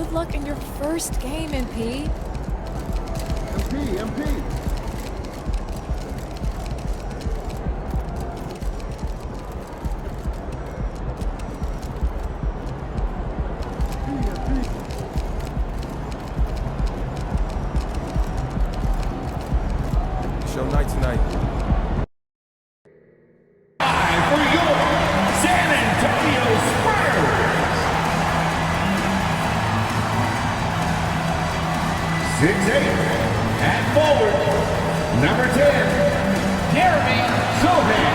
of luck in your first game, MP. MP. Show night tonight. For your San Antonio Spurs. 6'8", at forward, number 10, Jeremy Sochan.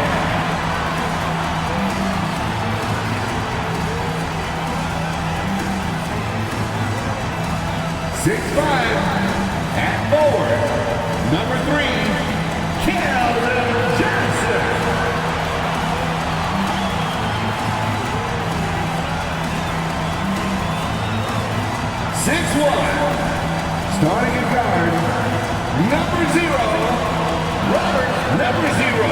6'5", at forward, number 3, Keldon Johnson. 6'1", starting at guard, number 0, Robert, number 0.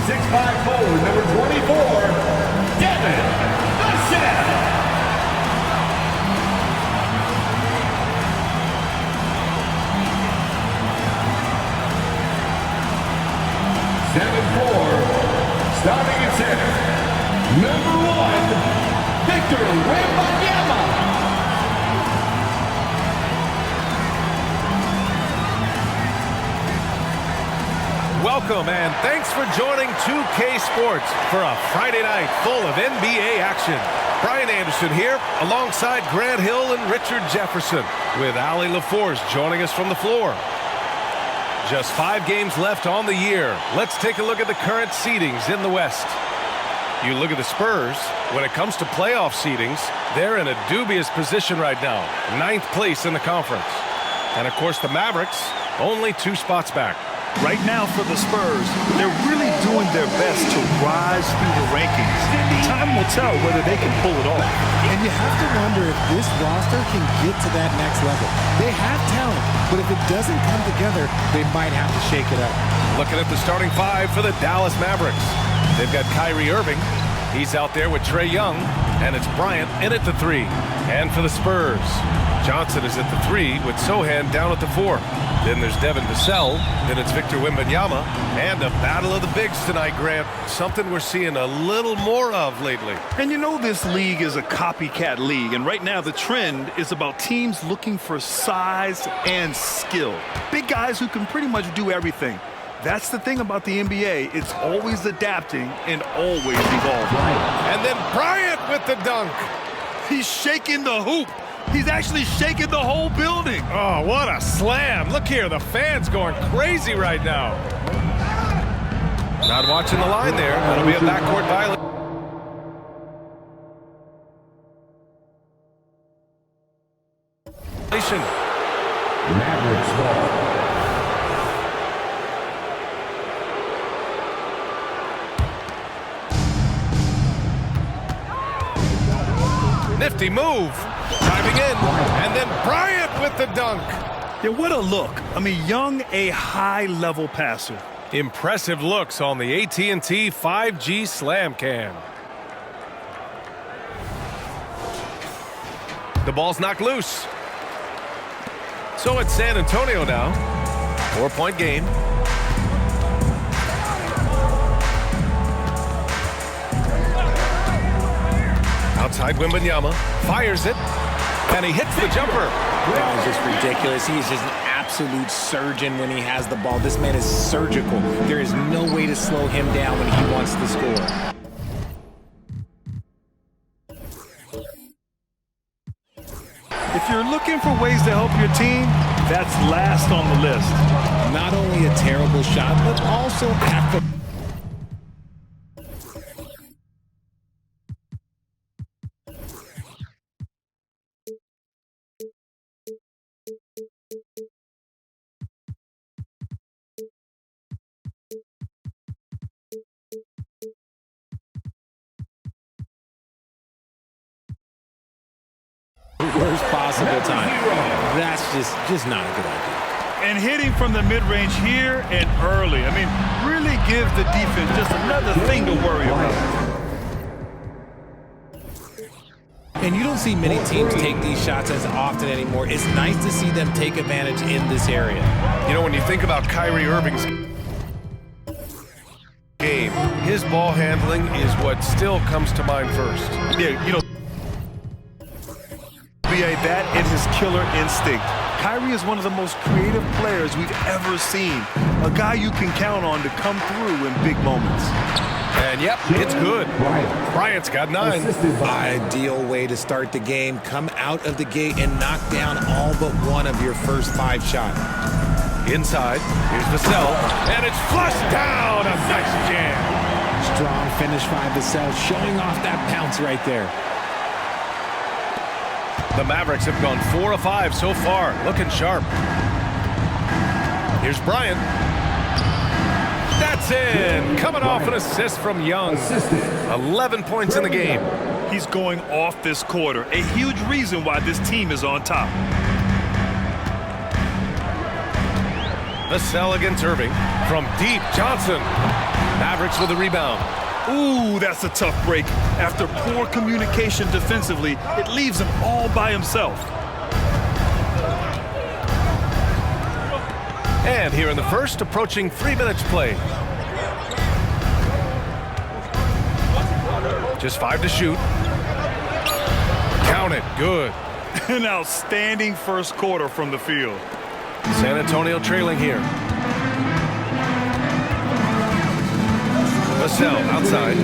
6'5", forward, number 24, Devin Vassell. 7'4", starting at center, number 1, Victor Wembanyama. Welcome and thanks for joining 2K Sports for a Friday night full of NBA action. Brian Anderson here alongside Grant Hill and Richard Jefferson with Allie LaForce joining us from the floor. Just 5 games left on the year. Let's take a look at the current seedings in the West. You look at the Spurs, when it comes to playoff seedings, they're in a dubious position right now, 9th place in the conference. And of course the Mavericks, only 2 spots back. Right now for the Spurs, they're really doing their best to rise through the rankings. Time will tell whether they can pull it off. And you have to wonder if this roster can get to that next level. They have talent, but if it doesn't come together, they might have to shake it up. Looking at the starting 5 for the Dallas Mavericks. They've got Kyrie Irving. He's out there with Trae Young, and it's Bryant in at the 3. And for the Spurs, Johnson is at the 3 with Sochan down at the 4. Then there's Devin Vassell, then it's Victor Wembanyama, and a battle of the bigs tonight, Grant. Something we're seeing a little more of lately. And you know this league is a copycat league, and right now the trend is about teams looking for size and skill. Big guys who can pretty much do everything. That's the thing about the NBA. It's always adapting and always evolving. And then Bryant with the dunk. He's shaking the hoop. He's actually shaking the whole building. Oh, what a slam. Look here, the fans going crazy right now. Not watching the line there. That'll be a backcourt violation. Mavericks ball. Nifty move. Diving in. And then Bryant with the dunk. Yeah, what a look. I mean, Young, a high-level passer. Impressive looks on the AT&T 5G Slam Cam. The ball's knocked loose. So it's San Antonio now. 4-point game. Outside Wembanyama, fires it, and he hits the jumper. That was just ridiculous. He is just an absolute surgeon when he has the ball. This man is surgical. There is no way to slow him down when he wants to score. If you're looking for ways to help your team, that's last on the list. Not only a terrible shot, but also at the... worst possible time. That's just not a good idea. And hitting from the mid-range here and early. I mean, really give the defense just another thing to worry about. And you don't see many teams take these shots as often anymore. It's nice to see them take advantage in this area. You know, when you think about Kyrie Irving's game, his ball handling is what still comes to mind first. Yeah, you know, that and his killer instinct. Kyrie is one of the most creative players we've ever seen. A guy you can count on to come through in big moments. And yep, it's good. Bryant's got 9. Ideal way to start the game. Come out of the gate and knock down all but one of your first 5 shots. Inside, here's Vassell, and it's flushed down. A nice jam. Strong finish by Vassell, showing off that pounce right there. The Mavericks have gone 4 of 5 so far, looking sharp. Here's Bryant. That's in. Coming off an assist from Young. 11 points in the game. He's going off this quarter. A huge reason why this team is on top. Vassell against Irving. From deep, Johnson. Mavericks with the rebound. Ooh, that's a tough break. After poor communication defensively, it leaves him all by himself. And here in the first, approaching 3 minutes played. Just 5 to shoot. Count it. Good. An outstanding first quarter from the field. San Antonio trailing here. Vassell outside. 2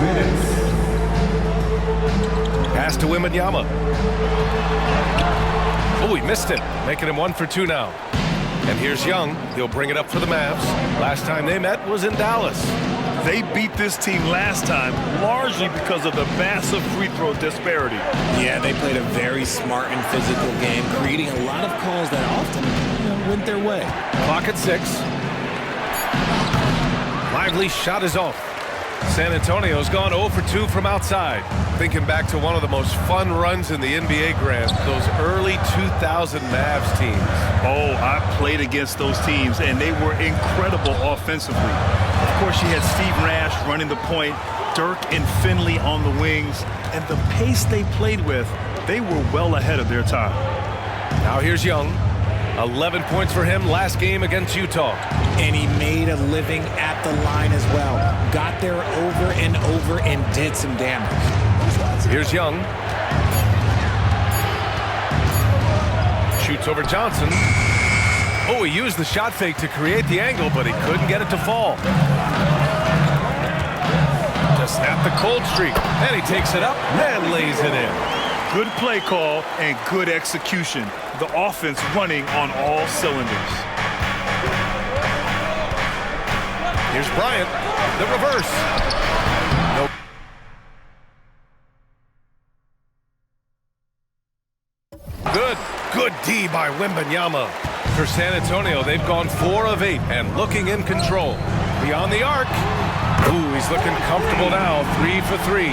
minutes. Pass to Wembanyama. Oh, he missed it, making him 1 for 2 now. And here's Young. He'll bring it up for the Mavs. Last time they met was in Dallas. They beat this team last time largely because of the massive free throw disparity. Yeah, they played a very smart and physical game, creating a lot of calls that often went their way. Clock at 6. Lively shot is off. San Antonio's gone 0 for 2 from outside. Thinking back to one of the most fun runs in the NBA, Grant, those early 2000 Mavs teams. Oh, I played against those teams, and they were incredible offensively. Of course, you had Steve Nash running the point, Dirk and Finley on the wings, and the pace they played with, they were well ahead of their time. Now here's Young. 11 points for him last game against Utah. And he made a living at the line as well. Got there over and over and did some damage. Here's Young. Shoots over Johnson. Oh, he used the shot fake to create the angle, but he couldn't get it to fall. To snap the cold streak. And he takes it up and lays it in. Good play call and good execution. The offense running on all cylinders. Here's Bryant. The reverse. No. Good D by Wembanyama. For San Antonio, they've gone 4 of 8 and looking in control. Beyond the arc. Ooh, he's looking comfortable now. 3 for 3.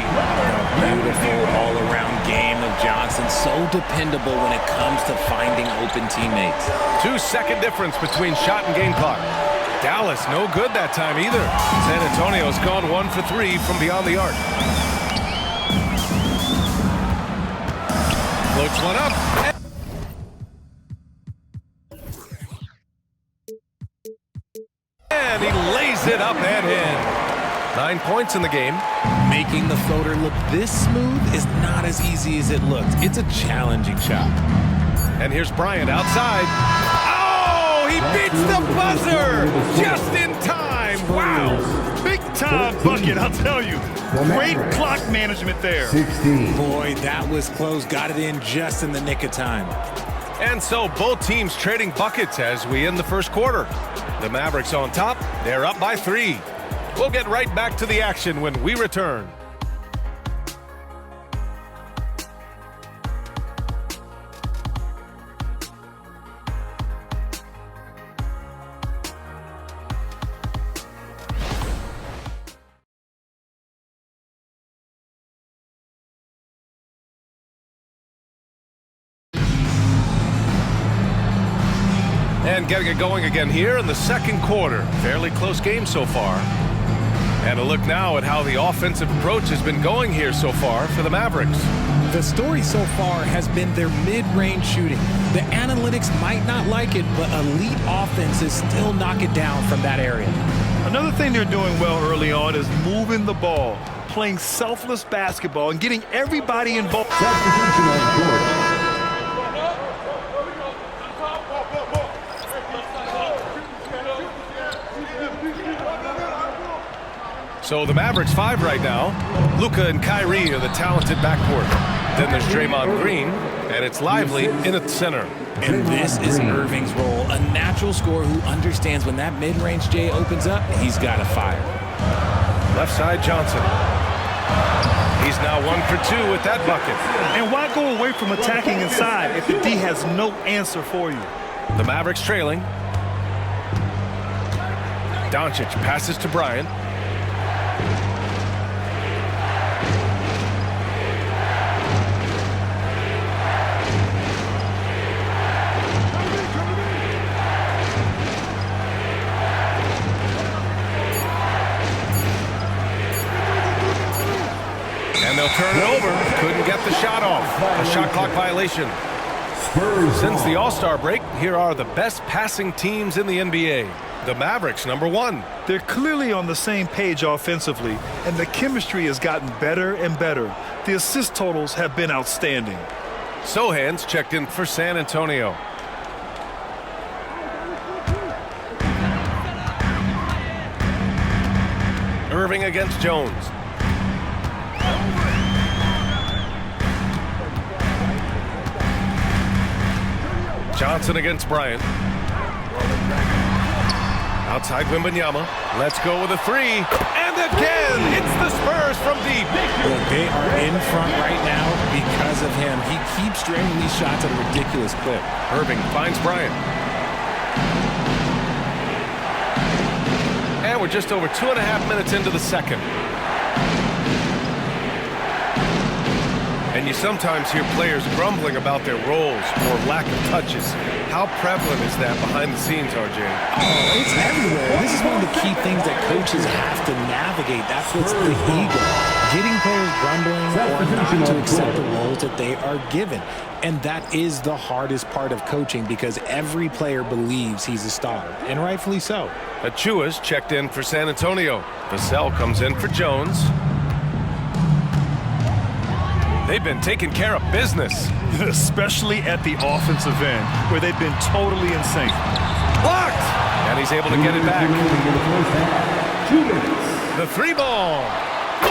Beautiful all-around game of Johnson. So dependable when it comes to finding open teammates. 2-second difference between shot and game clock. Dallas, no good that time either. San Antonio's gone 1 for 3 from beyond the arc. Floats one up. And he lays it up and in. 9 points in the game. Making the floater look this smooth is not as easy as it looked. It's a challenging shot. And here's Bryant outside. Oh, he beats the buzzer just in time. Wow. Big time bucket, I'll tell you. Great clock management there. 16. Boy, that was close. Got it in just in the nick of time. And so both teams trading buckets as we end the first quarter. The Mavericks on top. They're up by 3. We'll get right back to the action when we return. And getting it going again here in the second quarter. Fairly close game so far. And a look now at how the offensive approach has been going here so far for the Mavericks. The story so far has been their mid-range shooting. The analytics might not like it, but elite offenses still knock it down from that area. Another thing they're doing well early on is moving the ball, playing selfless basketball, and getting everybody involved. Substitution on court. So the Mavericks 5 right now. Luka and Kyrie are the talented backcourt. Then there's Draymond Green, and it's Lively in at the center. And this is Irving's role, a natural scorer who understands when that mid-range J opens up, he's got to fire. Left side, Johnson. He's now 1 for 2 with that bucket. And why go away from attacking inside if the D has no answer for you? The Mavericks trailing. Doncic passes to Bryant. And they'll turn it over. Couldn't get the shot off. A shot clock violation. Since the All-Star break, here are the best passing teams in the NBA. The Mavericks, number 1. They're clearly on the same page offensively, and the chemistry has gotten better and better. The assist totals have been outstanding. Sohan's checked in for San Antonio. Irving against Jones. Johnson against Bryant. Outside Wembanyama. Let's go with a 3. And again, it's the Spurs from deep. Well, they are in front right now because of him. He keeps draining these shots at a ridiculous clip. Irving finds Bryant. And we're just over 2.5 minutes into the second. And you sometimes hear players grumbling about their roles or lack of touches. How prevalent is that behind the scenes, RJ? Oh, it's everywhere. This is one of the key things that coaches have to navigate. That's what's the ego. Getting players grumbling or not to accept the roles that they are given. And that is the hardest part of coaching because every player believes he's a star, and rightfully so. Achua's checked in for San Antonio. Vassell comes in for Jones. They've been taking care of business. Especially at the offensive end, where they've been totally in sync. Blocked! And he's able to get it back. 2 minutes. The 3 ball.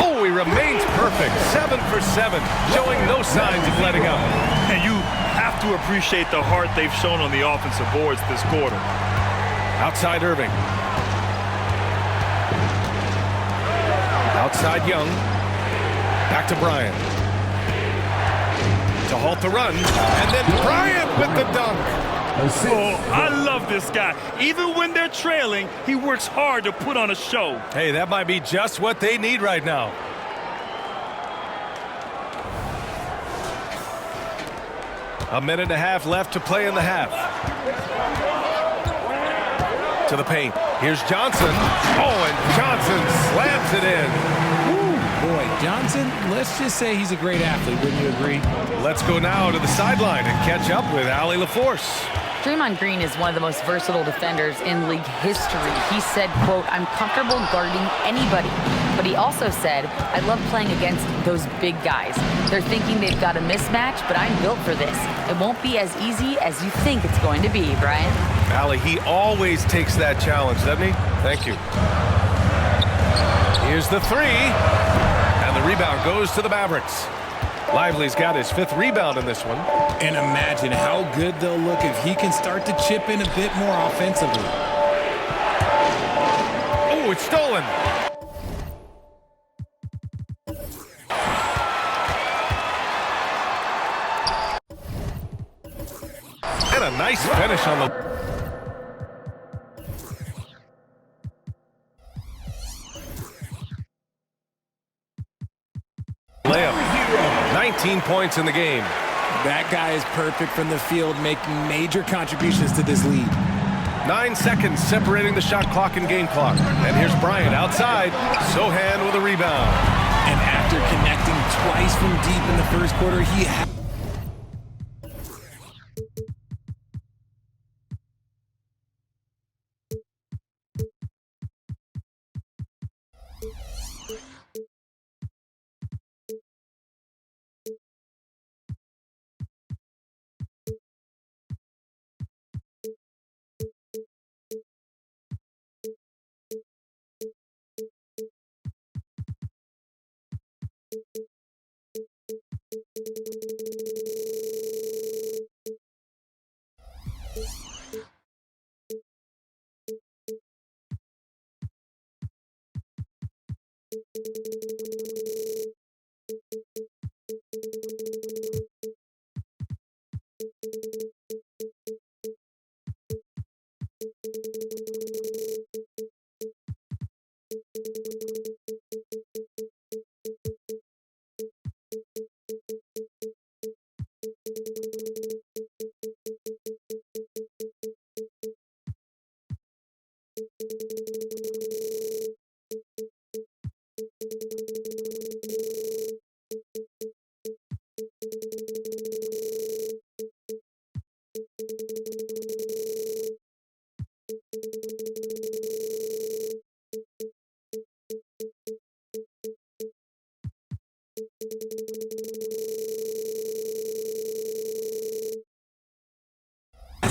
Oh, he remains perfect. 7 for 7, showing no signs of letting up. And you have to appreciate the heart they've shown on the offensive boards this quarter. Outside Irving. Outside Young. Back to Bryant. To halt the run, and then Bryant with the dunk. Oh, I love this guy. Even when they're trailing, he works hard to put on a show. Hey, that might be just what they need right now. A minute and a half left to play in the half. To the paint. Here's Johnson. Oh, and Johnson slams it in. Boy, Johnson, let's just say he's a great athlete, wouldn't you agree? Let's go now to the sideline and catch up with Allie LaForce. Draymond Green is one of the most versatile defenders in league history. He said, quote, "I'm comfortable guarding anybody." But he also said, "I love playing against those big guys. They're thinking they've got a mismatch, but I'm built for this. It won't be as easy as you think it's going to be, Brian." Allie, he always takes that challenge, doesn't he? Thank you. Here's the 3. And the rebound goes to the Mavericks. Lively's got his 5th rebound in this one. And imagine how good they'll look if he can start to chip in a bit more offensively. Oh, it's stolen. And a nice finish on the... layup. 19 points in the game. That guy is perfect from the field, making major contributions to this lead. 9 seconds separating the shot clock and game clock. And here's Bryant outside. Sohan with a rebound. And after connecting twice from deep in the first quarter, he had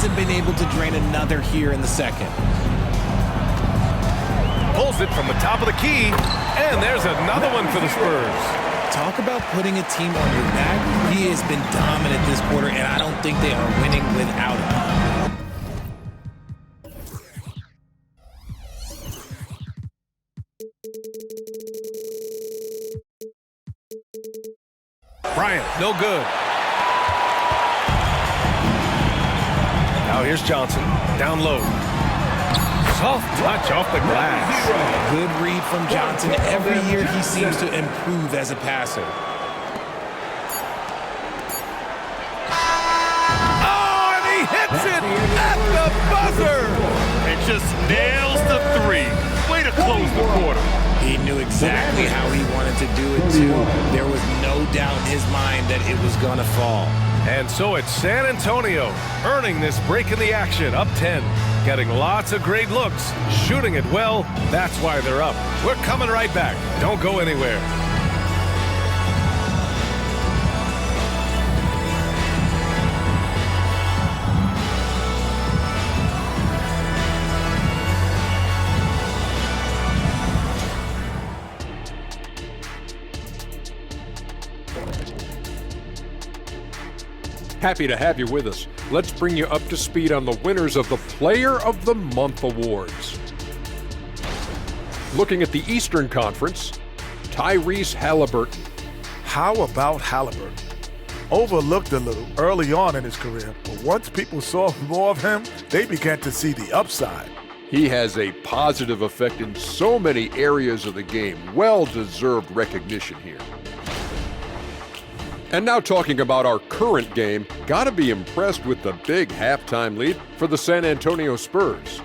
hasn't been able to drain another here in the second. Pulls it from the top of the key, and there's another one for the Spurs. Talk about putting a team on your back. He has been dominant this quarter, and I don't think they are winning without him. Bryant, no good. Now here's Johnson, down low. Soft touch off the glass. Good read from Johnson. Every year he seems to improve as a passer. Oh, and he hits it at the buzzer. And just nails the three. Way to close the quarter. He knew exactly how he wanted to do it, too. There was no doubt in his mind that it was going to fall. And so it's San Antonio earning this break in the action, up 10. Getting lots of great looks, shooting it well. That's why they're up. We're coming right back. Don't go anywhere. Happy to have you with us. Let's bring you up to speed on the winners of the Player of the Month awards. Looking at the Eastern Conference, Tyrese Halliburton. How about Halliburton? Overlooked a little early on in his career, but once people saw more of him, they began to see the upside. He has a positive effect in so many areas of the game. Well-deserved recognition here. And now talking about our current game, gotta be impressed with the big halftime lead for the San Antonio Spurs.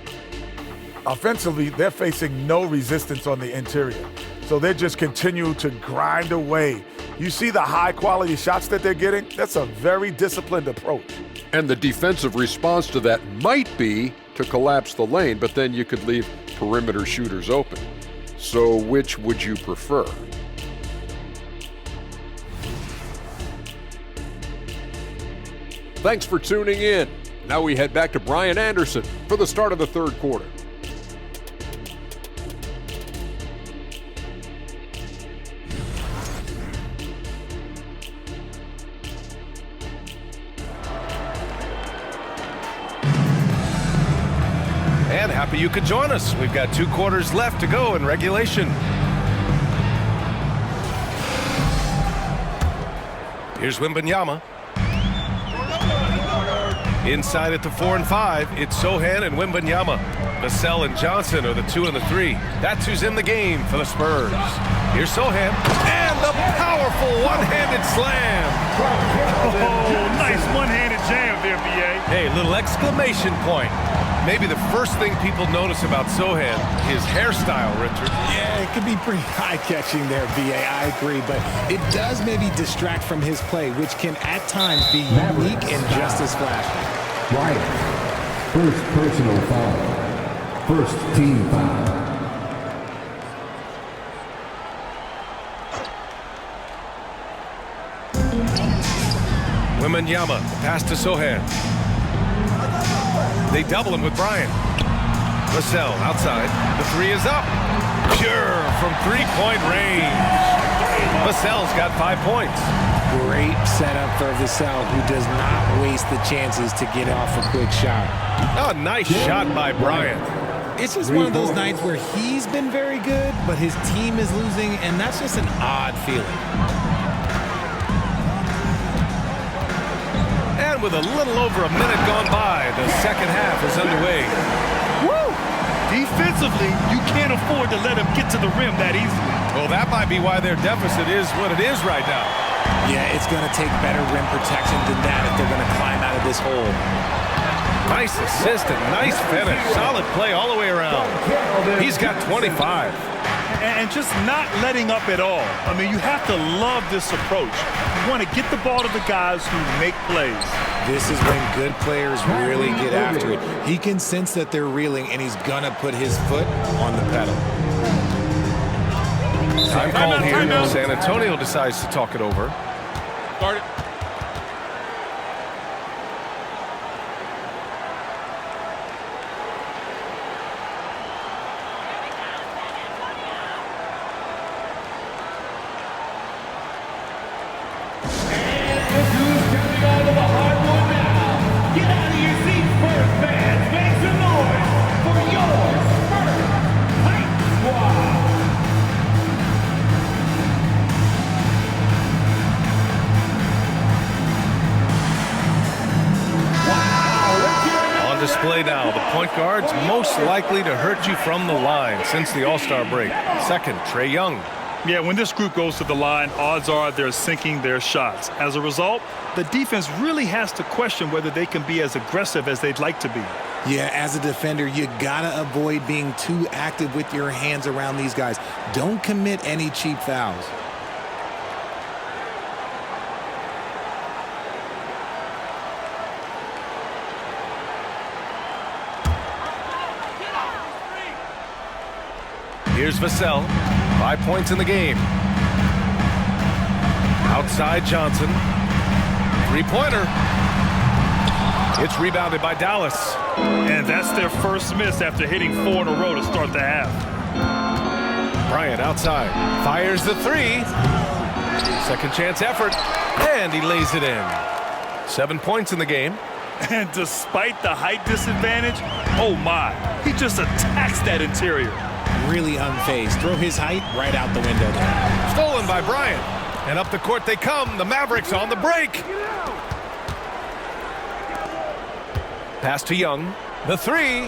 Offensively, they're facing no resistance on the interior, so they just continue to grind away. You see the high-quality shots that they're getting? That's a very disciplined approach. And the defensive response to that might be to collapse the lane, but then you could leave perimeter shooters open. So which would you prefer? Thanks for tuning in. Now we head back to Brian Anderson for the start of the third quarter. And happy you could join us. We've got 2 quarters left to go in regulation. Here's Wembanyama. Inside at the 4 and 5, it's Sohan and Wembanyama. Vassell and Johnson are the 2 and the 3. That's who's in the game for the Spurs. Here's Sohan, and the powerful one-handed slam. Oh, nice one-handed jam there, B.A. Hey, little exclamation point. Maybe the first thing people notice about Sohan, his hairstyle, Richard. Yeah, it could be pretty eye-catching there, B.A. I agree, but it does maybe distract from his play, which can at times be unique and just as flashy. Bryant. First personal foul. First team foul. Wembanyama, pass to Sohan. They double him with Bryant. Vassell outside. The three is up. Pure from three-point range. Vassell's got 5 points. Great setup for Vassell, who does not waste the chances to get off a quick shot. Oh, nice shot by Bryant. It's just one of those nights where he's been very good, but his team is losing, and that's just an odd feeling. And with a little over a minute gone by, the second half is underway. Woo! Defensively, you can't afford to let him get to the rim that easily. Well, that might be why their deficit is what it is right now. Yeah, it's going to take better rim protection than that if they're going to climb out of this hole. Nice assist and nice finish. Solid play all the way around. He's got 25. And just not letting up at all. I mean, you have to love this approach. You want to get the ball to the guys who make plays. This is when good players really get after it. He can sense that they're reeling, and he's going to put his foot on the pedal. Time called here. San Antonio decides to talk it over. Start it. Display now. The point guard's most likely to hurt you from the line since the All-Star break. Second, Trae Young. Yeah, when this group goes to the line, odds are they're sinking their shots. As a result, the defense really has to question whether they can be as aggressive as they'd like to be. Yeah, as a defender, you gotta avoid being too active with your hands around these guys. Don't commit any cheap fouls. Here's Vassell. 5 points in the game. Outside Johnson. Three-pointer. It's rebounded by Dallas. And that's their first miss after hitting 4 in a row to start the half. Bryant outside. Fires the three. Second chance effort. And he lays it in. 7 points in the game. And despite the height disadvantage, oh my, he just attacks that interior. Really unfazed. Throw his height right out the window there. Stolen by Bryant. And up the court they come. The Mavericks on the break. Pass to Young. The three.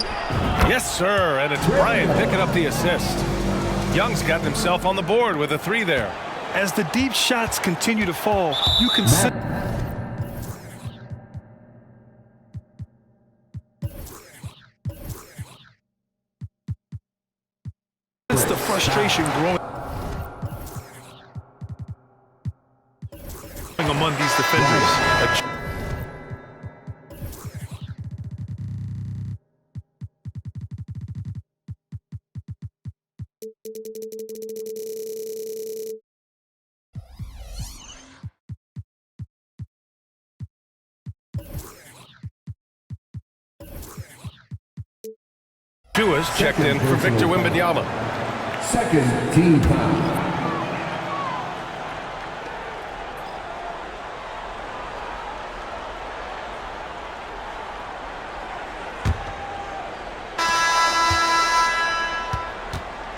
Yes, sir. And it's Bryant picking up the assist. Young's got himself on the board with a three there. As the deep shots continue to fall, you can sense the frustration growing among these defenders. Duas checked in for Victor Wembanyama. Second team foul.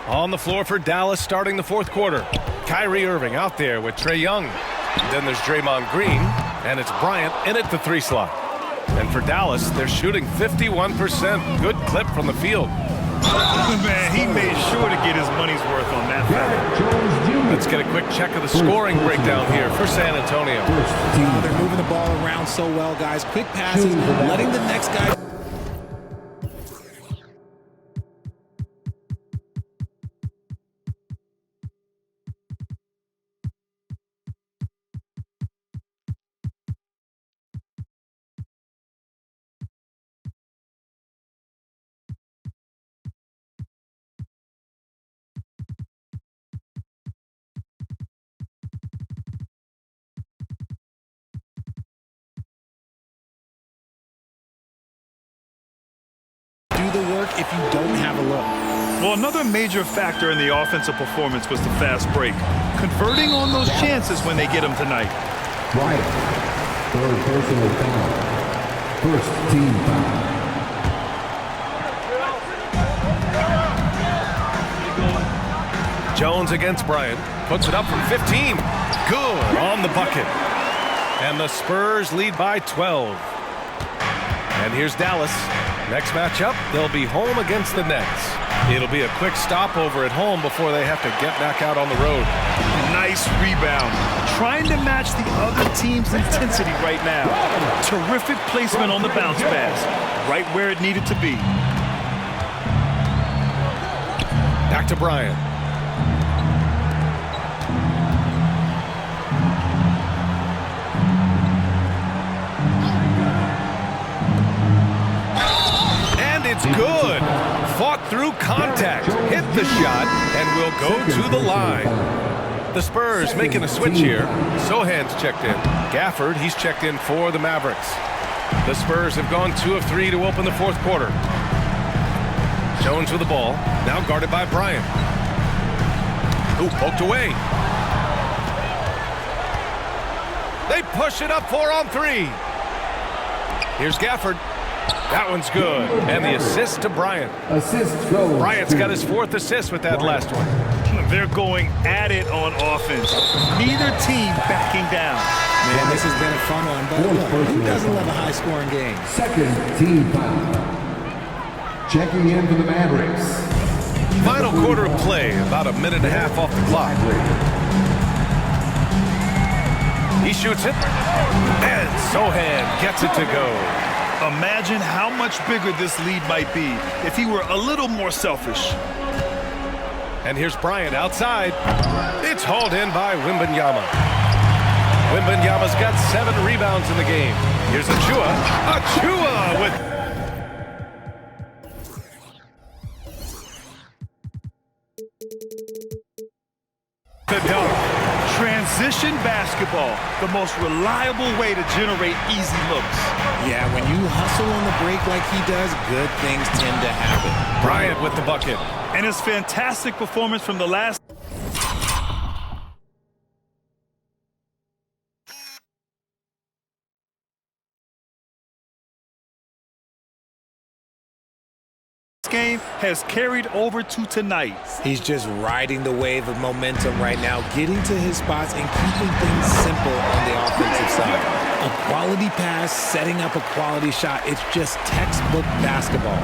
On the floor for Dallas starting the fourth quarter. Kyrie Irving out there with Trae Young. Then there's Draymond Green, and it's Bryant in at the three slot. And for Dallas, they're shooting 51%. Good clip from the field. Man, he made sure to get his money's worth on that foul. Let's get a quick check of the scoring breakdown here for San Antonio. They're moving the ball around so well, guys. Quick passes, letting the next guy. if you don't have a look. Well, another major factor in the offensive performance was the fast break. Converting on those chances when they get them tonight. Bryant, third personal foul. First team foul. Jones against Bryant. Puts it up from 15. Good on the bucket. And the Spurs lead by 12. And here's Dallas. Next matchup, they'll be home against the Nets. It'll be a quick stopover at home before they have to get back out on the road. Nice rebound. Trying to match the other team's intensity right now. Terrific placement on the bounce pass. Right where it needed to be. Back to Bryant. And it's good. Fought through contact, hit the shot, and will go to the line. The Spurs making a switch here. Sohan's checked in. Gafford, he's checked in for the Mavericks. The Spurs have gone 2 of 3 to open the fourth quarter. Jones with the ball, now guarded by Bryant. Ooh, poked away. They push it up 4 on 3. Here's Gafford. That one's good. And the assist to Bryant. Assist goes. Bryant's got his 4th assist with that last one. They're going at it on offense. Neither team backing down. Man, this has been a fun one, but look, who doesn't love a high-scoring game? Second team foul. Checking in for the Mavericks. Final quarter of play, about a minute and a half off the clock. He shoots it, and Sohan gets it to go. Imagine how much bigger this lead might be if he were a little more selfish. And here's Bryant outside. It's hauled in by Wembanyama. Wembanyama's got 7 rebounds in the game. Here's Achua. Achua with the dunk. Transition basketball, the most reliable way to generate easy looks. Yeah, when you hustle on the break like he does, good things tend to happen. Bryant with the bucket. And his fantastic performance from the last game has carried over to tonight. He's just riding the wave of momentum right now, getting to his spots and keeping things simple on the offensive side. A quality pass, setting up a quality shot. It's just textbook basketball.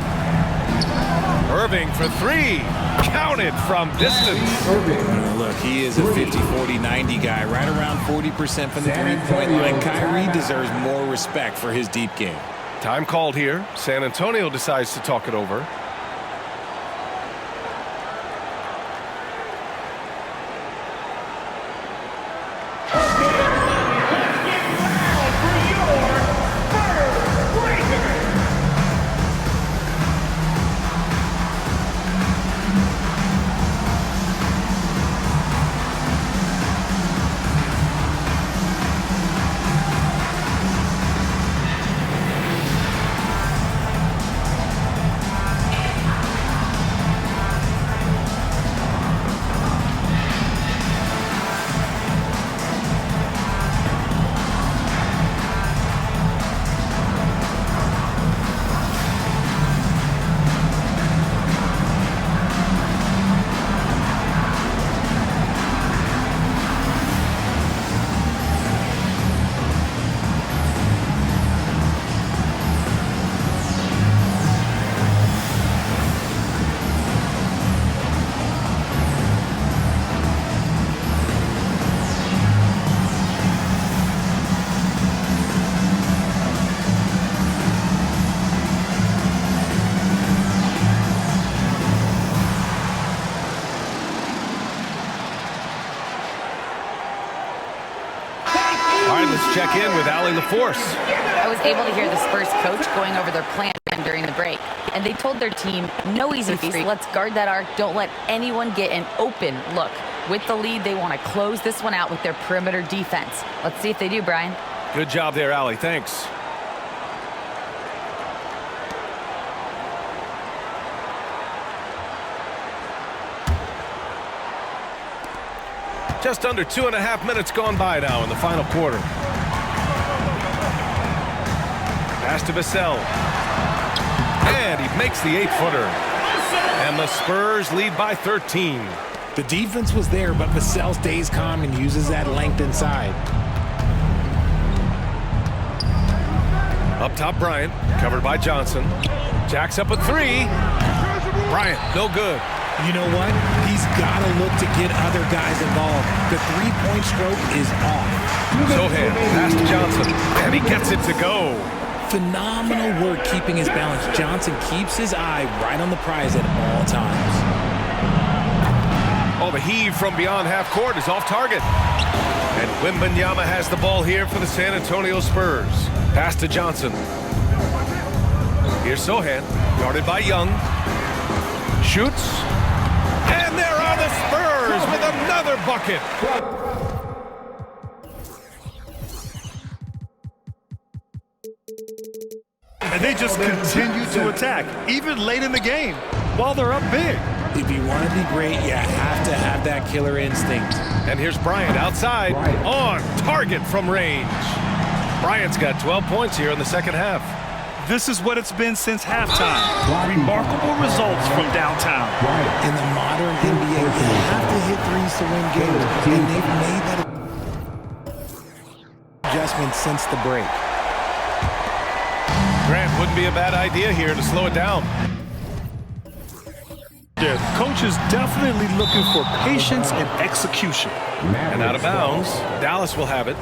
Irving for 3. Counted from distance. Look, he is a 50-40-90 guy, right around 40% from the three-point line. Kyrie deserves more respect for his deep game. Time called here. San Antonio decides to talk it over. Check in with Allie LaForce. I was able to hear the Spurs coach going over their plan during the break, and they told their team, no easy feast. Let's guard that arc. Don't let anyone get an open look. With the lead, they want to close this one out with their perimeter defense. Let's see if they do, Brian. Good job there, Allie. Thanks. Just under 2.5 minutes gone by now in the final quarter. Pass to Vassell. And he makes the 8-footer. And the Spurs lead by 13. The defense was there, but Vassell stays calm and uses that length inside. Up top, Bryant, covered by Johnson. Jacks up a 3. Bryant, no good. You know what? He's got to look to get other guys involved. The three-point stroke is off. Sohan, pass to Johnson, and he gets it to go. Phenomenal work keeping his balance. Johnson keeps his eye right on the prize at all times. Oh, the heave from beyond half court is off target. And Wembanyama has the ball here for the San Antonio Spurs. Pass to Johnson. Here's Sohan, guarded by Young. Shoots. And there are the Spurs with another bucket. And they just continue to attack, even late in the game, while they're up big. If you want to be great, you have to have that killer instinct. And here's Bryant outside, on target from range. Bryant's got 12 points here in the second half. This is what it's been since halftime. Remarkable results from downtown. In the modern NBA, you have to hit threes to win games, and they've made that adjustment since the break. Grant wouldn't be a bad idea here to slow it down. The coach is definitely looking for patience and execution. And out of bounds, Dallas will have it.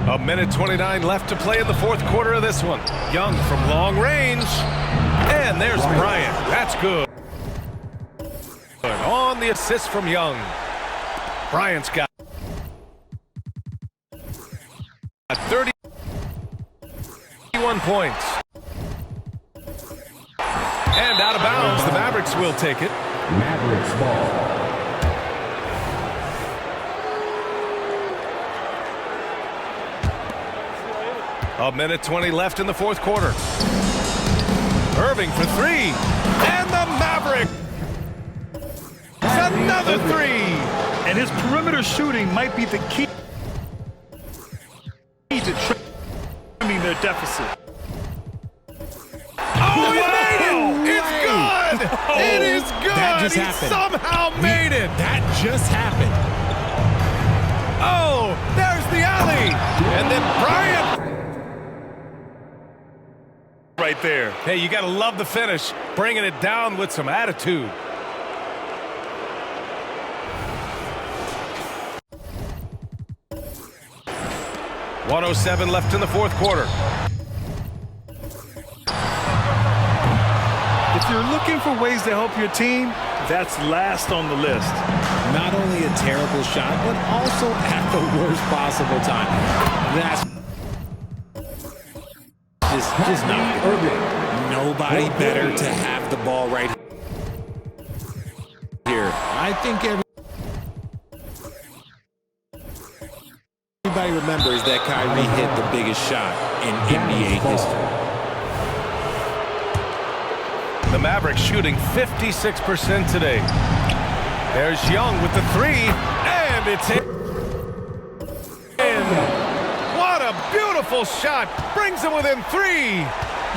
A minute 29 left to play in the fourth quarter of this one. Young from long range. And there's Bryant. That's good. On the assist from Young. Bryant's got 31 points. And out of bounds, the Mavericks will take it. Mavericks ball. A minute 20 left in the fourth quarter. Irving for 3. And the Maverick. Another 3. And his perimeter shooting might be the key to trimming their deficit. Oh, he made it! It's good! It is good! That just He happened. somehow made it! That just happened. Oh, there's the alley! And then Bryant! Right there. Hey, you got to love the finish. Bringing it down with some attitude. .107 left in the fourth quarter. If you're looking for ways to help your team, that's last on the list. Not only a terrible shot, but also at the worst possible time. That's just not good. Nobody better to have the ball right here. I think everybody remembers that Kyrie hit the biggest shot in NBA history. The Mavericks shooting 56% today. There's Young with the 3, and it's in. What a beautiful shot. Brings them within 3.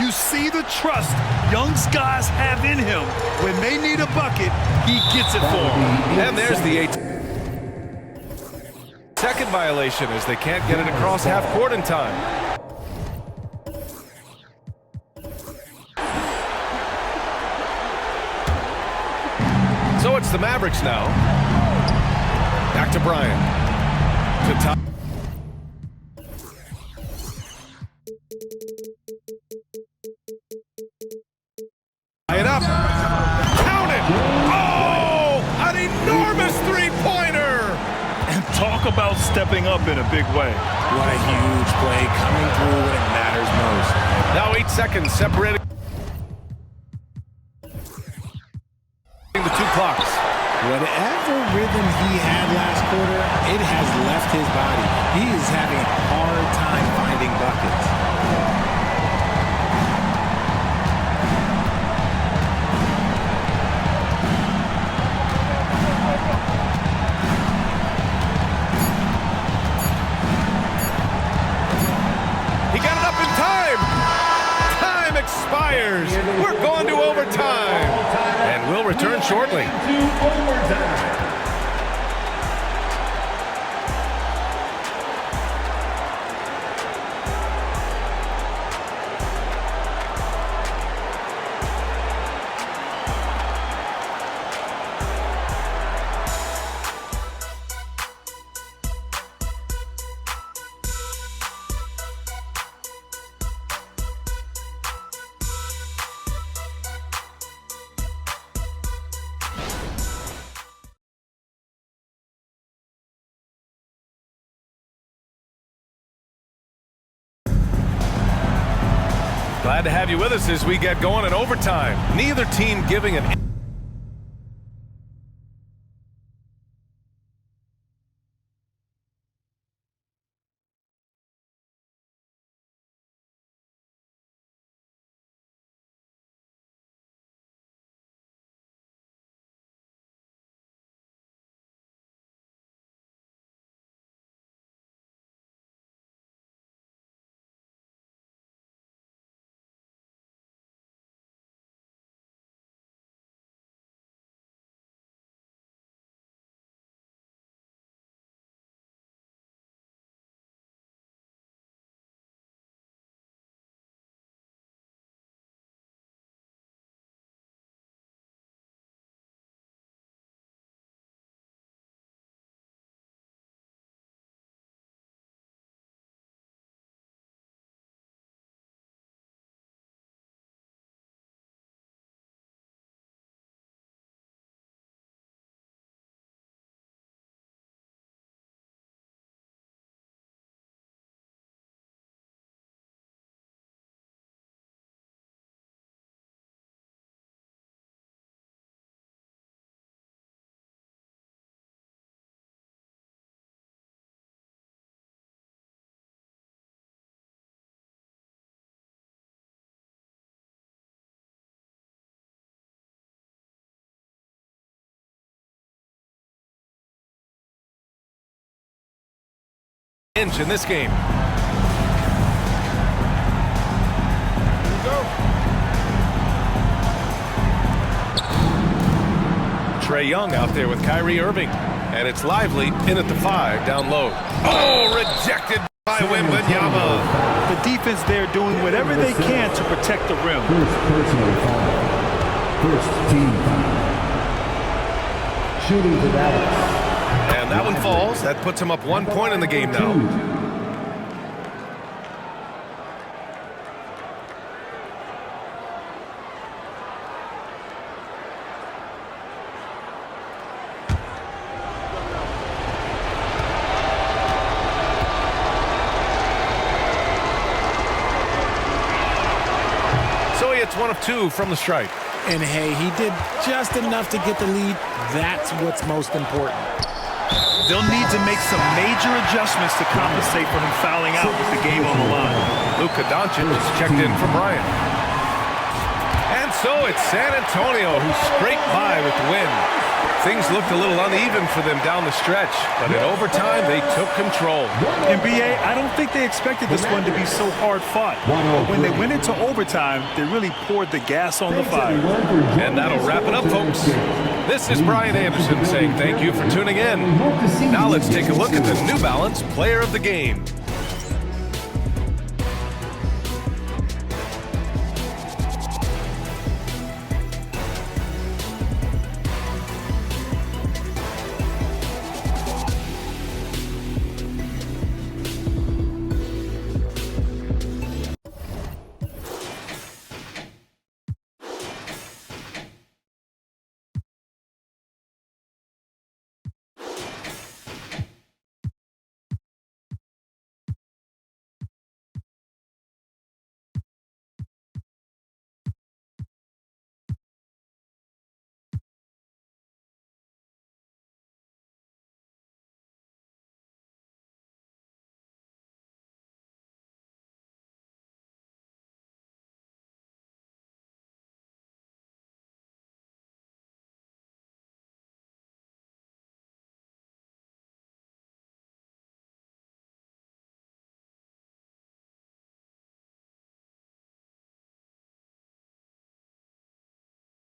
You see the trust Young's guys have in him. When they need a bucket, he gets it for them. And there's the 8-second violation as they can't get it across half court in time. So it's the Mavericks now. Back to Bryant. To top. It up. Count it. Oh, an enormous three-pointer. And talk about stepping up in a big way. What a huge play coming through when it matters most. Now 8 seconds separating the two clocks. Whatever rhythm he had last quarter, it has left his body. He is having a hard time finding buckets. Players, we're going to overtime. And we'll return shortly. Glad to have you with us as we get going in overtime. Neither team giving an inch in this game. Trae Young out there with Kyrie Irving. And it's Lively in at the 5, down low. Oh, rejected by Wembanyama. The defense there doing whatever they can to protect the rim. First personal foul. First team foul. Shooting to Dallas. And that one falls. That puts him up 1 point in the game now. So he hits 1 of 2 from the stripe. And hey, he did just enough to get the lead. That's what's most important. They'll need to make some major adjustments to compensate for him fouling out with the game on the line. Luka Doncic is checked in for Bryant. And so it's San Antonio who scraped by with the win. Things looked a little uneven for them down the stretch, but in overtime they took control. NBA, I don't think they expected this one to be so hard fought. But when they went into overtime, they really poured the gas on the fire. And that'll wrap it up, folks. This is Brian Anderson saying thank you for tuning in. Now let's take a look at the New Balance Player of the Game.